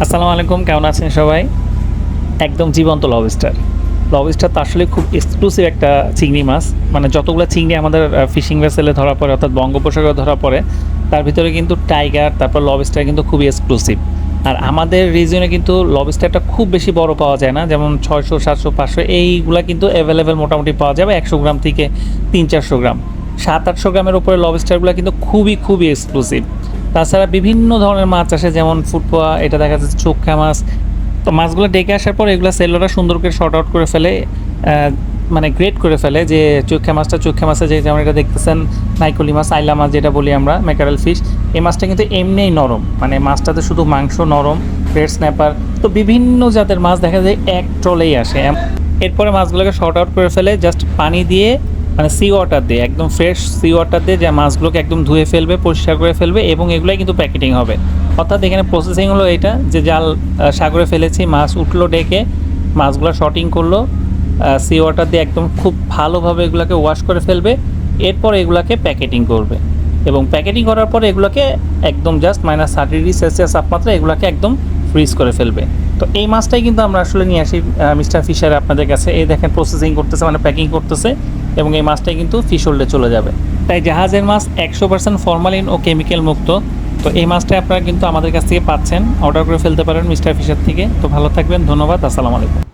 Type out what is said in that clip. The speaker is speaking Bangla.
আসসালামু আলাইকুম, কেমন আছেন সবাই? একদম জীবন্ত লবস্টার। লবস্টার তো আসলে খুব এক্সক্লুসিভ একটা চিংড়ি মাছ। মানে যতগুলো চিংড়ি আমাদের ফিশিং ভেসেলে ধরা পড়ে অর্থাৎ বঙ্গোপসাগরে ধরা পড়ে, তার ভিতরে কিন্তু টাইগার তারপর লবস্টার কিন্তু খুবই এক্সক্লুসিভ। আর আমাদের রিজিয়নে কিন্তু লবস্টারটা খুব বেশি বড় পাওয়া যায় না, যেমন 600, 700, 500 এইগুলা কিন্তু অ্যাভেলেবেল মোটামুটি পাওয়া যাবে 100 গ্রাম থেকে 300-400 গ্রাম। 700-800 গ্রামের উপরে লবস্টারগুলো কিন্তু খুবই এক্সক্লুসিভ। তাছাড়া বিভিন্ন ধরনের মাছ আসে, যেমন ফুটপোয়া, এটা দেখা যাচ্ছে চোখ্খা মাছ। তো মাছগুলো ডেকে আসার পর এগুলো সেলররা সুন্দর করে শর্ট আউট করে ফেলে, মানে গ্রেড করে ফেলে যে চোখ্খা মাছটা যে যেমন এটা দেখতেছেন, নাইকলি মাছ, আইলা মাছ যেটা বলি আমরা, ম্যাকারেল ফিশ। এই মাছটা কিন্তু এমনিই নরম, মানে মাছটাতে শুধু মাংস নরম, রেড স্ন্যাপার, তো বিভিন্ন জাতের মাছ দেখা যায় এক ট্রলেই আসে। এরপরে মাছগুলোকে শর্ট আউট করে ফেলে জাস্ট পানি দিয়ে, মানে সি ওয়াটার দিয়ে, একদম ফ্রেশ সি ওয়াটার দিয়ে যে মাছগুলোকে একদম ধুয়ে ফেলবে, পরিষ্কার করে ফেলবে, এবং এগুলোই কিন্তু প্যাকেটিং হবে। অর্থাৎ এখানে প্রসেসিং হলো এটা যে জাল সাগরে ফেলেছি, মাছ উঠলো ডেকে, মাছগুলো শর্টিং করলো, সি ওয়াটার দিয়ে একদম খুব ভালোভাবে এগুলোকে ওয়াশ করে ফেলবে। এরপর এগুলোকে প্যাকেটিং করবে, এবং প্যাকেটিং করার পরে এগুলোকে একদম জাস্ট -30°C তাপমাত্রা এগুলোকে একদম ফ্রিজ করে ফেলবে। তো এই মাছটাই কিন্তু আমরা আসলে নিয়ে আসি মিস্টার ফিশার আপনাদের কাছে। এই দেখেন প্রসেসিং করতেছে, মানে প্যাকিং করতেছে, এবং এই মাছটাই কিন্তু ফিশ হোল্ডে চলে যাবে। তাই জাহাজের মাছ 100% ফরমালিন ও কেমিক্যাল মুক্ত। তো এই মাছটাই আপনারা কিন্তু আমাদের কাছ থেকে পাচ্ছেন, অর্ডার করে ফেলতে পারেন মিস্টার ফিশার থেকে। তো ভালো থাকবেন, ধন্যবাদ, আসসালামু আলাইকুম।